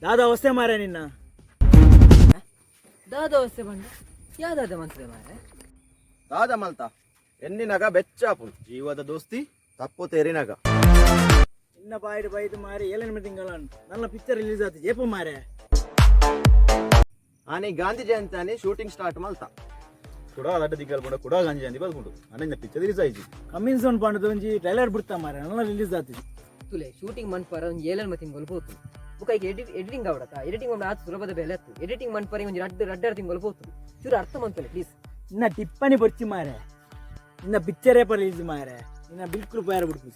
ದಾದ ಅವಸ್ಥೆ ಮಾರೆ ನಿನ್ನ ದಾದ ಅವಸ್ಥೆ ಬಂದು ಯಾವ್ದಾದ ಮನ್ಸದೆ ಮಾರೆ ದಾದ ಮಲ್ತ ಎನ್ನಿನಗ ಬೆಚ್ಚಾಪು ಜೀವದ ದೋಸ್ತಿ ತಪ್ಪು ತೇರಿನಗ ಇನ್ನ ಬಾಯ್ದು ಮಾರಿ 7 ತಿಂಗಳ ನನ್ನ ಪಿಕ್ಚರ್ ರಿಲೀಸ್ ಆಯ್ತು ಜೇಪ ಮಾರೆ ಆನೆ ಗಾಂಧಿ ಜಯಂತಿ ಆನೆ ಶೂಟಿಂಗ್ ಸ್ಟಾರ್ಟ್ ಮಲ್ತ ಕೂಡ ಲಡ್ಡ ದಿಕ್ಕಲ್ ಬಂಡ ಕೂಡ ಗಾಂಧಿ ಜಯಂತಿ ಬಲ್ಕೊಂಡು ಅಣ್ಣ ಪಿಕ್ಚರ್ ರಿಲೀಸ್ ಆಯ್ತು ಕಮ್ಮಿನ್ ಸೌಂಡ್ ಪಂಡದ ಒಂಜಿ ಟ್ರೈಲರ್ ಬಿಡ್ತಾ ಮಾರೆ ನನ್ನ ರಿಲೀಸ್ ಆಯ್ತು ತುಲೆ ಶೂಟಿಂಗ್ ಮನ್ಪರ ಒಂದು 7 ತಿಂಗಳು ಹೋತು ಬುಕಾಯ್ಗೆ ಎಡಿಟಿಂಗ್ ಅವಡತ ಎಡಿಟಿಂಗ್ ಒಂದು ಆತು ಸುಲಭದ ಬೆಲೆ ಹತ್ತು ಎಡಿಟಿಂಗ್ ಮನ್ಪರಿ ಒಂದು 2 ತಿಂಗಳು ಹೋತು ಚೂರು ಅರ್ಥ ಮಂತಲೆ ಪ್ಲೀಸ್ ಇನ್ನ ಟಿಪ್ಪಣಿ ಬರ್ಚಿ ಮಾರೆ ಇನ್ನ ಪಿಕ್ಚರೇ ರಿಲೀಸ್ ಮಾರೆ ಇನ್ನ ಬಿಲ್ಕುಲ್ ಪೇರ ಬಿಡ್ತು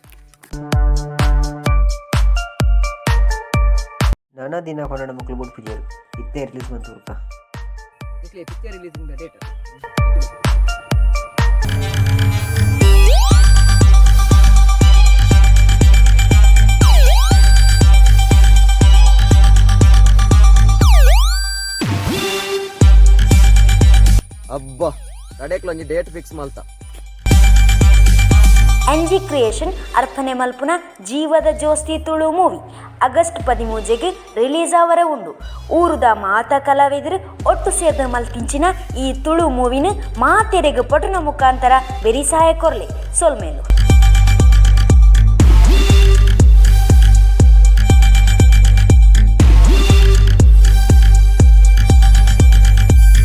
ನಾನಾ ದಿನ ಹೊರಡ ಮಕ್ಕಳು ಬಿಡ್ಪಿದ್ಯಾರು ಇತ್ತೇ ರಿಲೀಸ್ ಬಂತು ಹುಡುಕ ಇಕ್ಲೆ ಪಿಕ್ಚರ್ ರಿಲೀಸ್ ಇಂದ ಡೇಟ್ ಅಬ್ಬಾ ಕಡೆಕ್ಲ ಒಂಜಿ ಡೇಟ್ ಫಿಕ್ಸ್ ಮಲ್ತ NG ಕ್ರಿಯೇಷನ್ ಅರ್ಪಣೆ ಮಲ್ಪುನ ಜೀವದ ಜೋಸ್ತಿ ತುಳು ಮೂವಿ ಆಗಸ್ಟ್ 13 ರಿಲೀಸ್ ಆವರ ಉಂಡು ಊರುದ ಮಾತ ಕಲಾವಿದರು ಒಟ್ಟು ಸೇರ್ದ ಮಲ್ತಿಂಚಿನ ಈ ತುಳು ಮೂವಿನ ಮಾತೆರೆಗೆ ಪಟುನ ಮುಖಾಂತರ ಬೆರಿಸಾಯ ಕೊರ್ಲೆ ಸೊಲ್ಮೇಲು